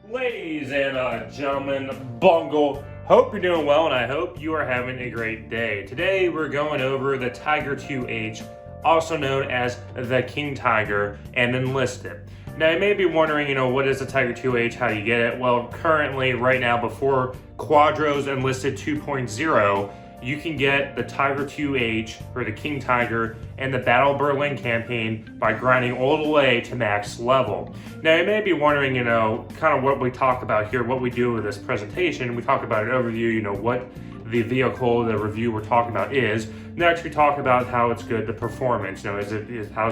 Ladies and gentlemen, Bungle, hope you're doing well and I hope you are having a great day. Today we're going over the Tiger 2H, also known as the King Tiger and Enlisted. Now you may be wondering, what is the Tiger 2H, how do you get it? Well, currently, right now, before Quadros Enlisted 2.0, you can get the Tiger 2H, or the King Tiger, and the Battle of Berlin campaign by grinding all the way to max level. Now, you may be wondering, kind of what we talk about here, what we do with this presentation. We talk about an overview, what the vehicle, the review we're talking about is. Next, we talk about how it's good, the performance, how does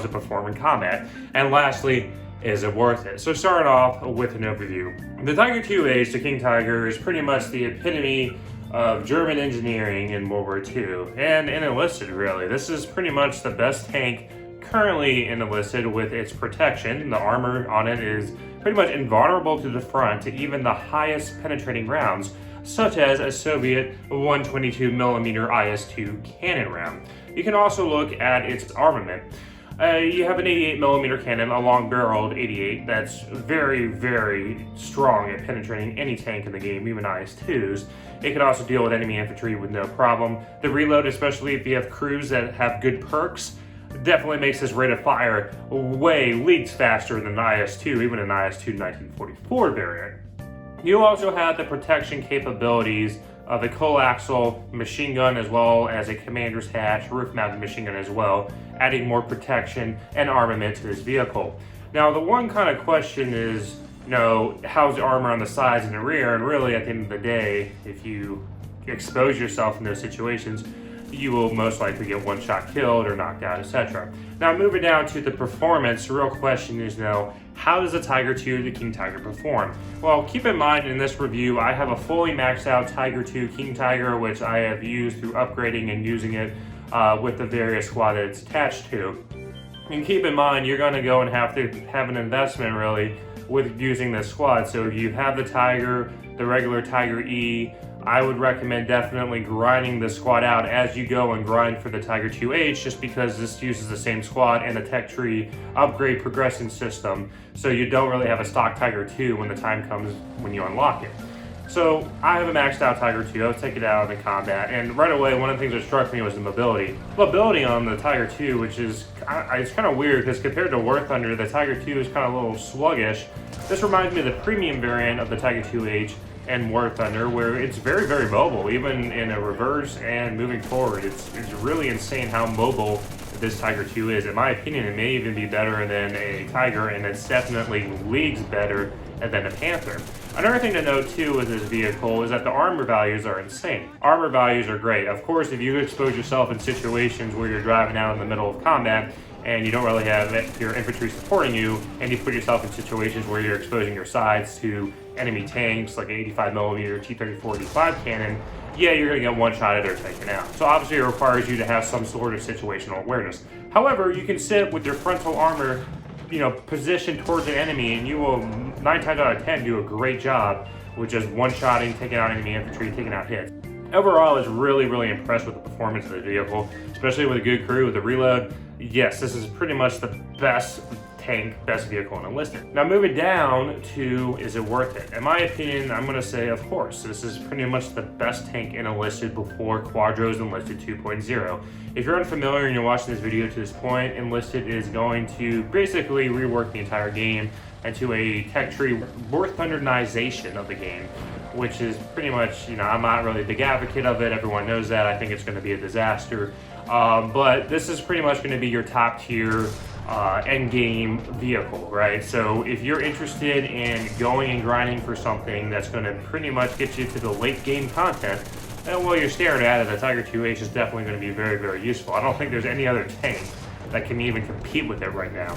it perform in combat? And lastly, is it worth it? So starting off with an overview. The Tiger 2H, the King Tiger, is pretty much the epitome of German engineering in World War II, and in Enlisted, really. This is pretty much the best tank currently in Enlisted with its protection. The armor on it is pretty much invulnerable to the front to even the highest penetrating rounds, such as a Soviet 122mm IS-2 cannon round. You can also look at its armament. You have an 88mm cannon, a long-barreled 88, that's very, very strong at penetrating any tank in the game, even IS-2s. It can also deal with enemy infantry with no problem. The reload, especially if you have crews that have good perks, definitely makes this rate of fire leagues faster than an IS-2, even an IS-2 1944 variant. You also have the protection capabilities of a coaxial machine gun as well as a commander's hatch roof-mounted machine gun as well, adding more protection and armament to this vehicle. Now, the one kind of question is, how's the armor on the sides and the rear? And really, at the end of the day, if you expose yourself in those situations, you will most likely get one shot killed or knocked out, etc. Now, moving down to the performance, the real question is how does the Tiger 2, the King Tiger, perform? Well, keep in mind in this review, I have a fully maxed out Tiger 2 King Tiger, which I have used through upgrading and using it with the various squad that it's attached to. And keep in mind, you're going to go and have to have an investment really with using this squad. So if you have the Tiger, the regular Tiger E, I would recommend definitely grinding the squad out as you go and grind for the Tiger 2H, just because this uses the same squad and the tech tree upgrade progression system, so you don't really have a stock Tiger 2 when the time comes when you unlock it. So I have a maxed out Tiger 2, I'll take it out in combat, and right away one of the things that struck me was the mobility. Mobility on the Tiger 2, which is, it's kind of weird because compared to War Thunder, the Tiger 2 is kind of a little sluggish. This reminds me of the premium variant of the Tiger 2H and War Thunder, where it's very, very mobile, even in a reverse and moving forward. It's really insane how mobile this Tiger 2 is. In my opinion, it may even be better than a Tiger, and it's definitely leagues better than a Panther. Another thing to note too with this vehicle is that the armor values are insane. Armor values are great. Of course, if you expose yourself in situations where you're driving out in the middle of combat and you don't really have your infantry supporting you, and you put yourself in situations where you're exposing your sides to enemy tanks like an 85mm T-34-85 cannon, yeah, you're going to get one shot at her taken out. So obviously it requires you to have some sort of situational awareness. However, you can sit with your frontal armor positioned towards an enemy, and you will 9 times out of 10 do a great job with just one-shotting, taking out enemy infantry, taking out hits. Overall, I was really, really impressed with the performance of the vehicle, especially with a good crew, with the reload. Yes, this is pretty much the best tank, best vehicle in Enlisted. Now moving down to, is it worth it? In my opinion, I'm going to say, of course. This is pretty much the best tank in Enlisted before Quadros Enlisted 2.0. If you're unfamiliar and you're watching this video to this point, Enlisted is going to basically rework the entire game into a tech tree War Thunderization of the game, which is pretty much, I'm not really a big advocate of it. Everyone knows that. I think it's going to be a disaster. But this is pretty much going to be your top tier end game vehicle, right? So if you're interested in going and grinding for something that's going to pretty much get you to the late game content, and while you're staring at it, the Tiger 2H is definitely going to be very, very useful. I don't think there's any other tank that can even compete with it right now.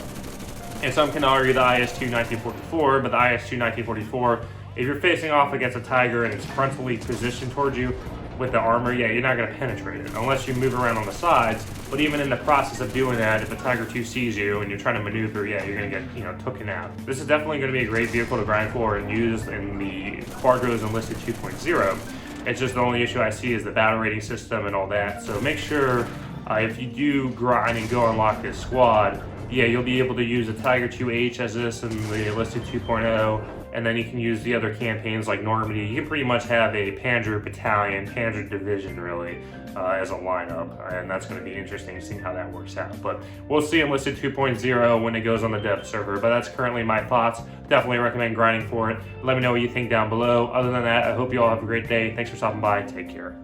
And some can argue the IS-2 1944, but the IS-2 1944, if you're facing off against a Tiger and it's frontally positioned towards you with the armor, yeah, you're not going to penetrate it unless you move around on the sides. But even in the process of doing that, if the Tiger 2 sees you and you're trying to maneuver, yeah, you're going to get, taken out. This is definitely going to be a great vehicle to grind for and use in the Quadros Enlisted 2.0. It's just the only issue I see is the battle rating system and all that. So make sure if you do grind and go unlock this squad, yeah, you'll be able to use the Tiger 2H as this and the Enlisted 2.0 and then you can use the other campaigns like Normandy. You can pretty much have a Panzer battalion, Panzer division really, as a lineup, and that's going to be interesting to see how that works out. But we'll see Enlisted 2.0 when it goes on the dev server, but that's currently my thoughts. Definitely recommend grinding for it. Let me know what you think down below. Other than that, I hope you all have a great day. Thanks for stopping by. Take care.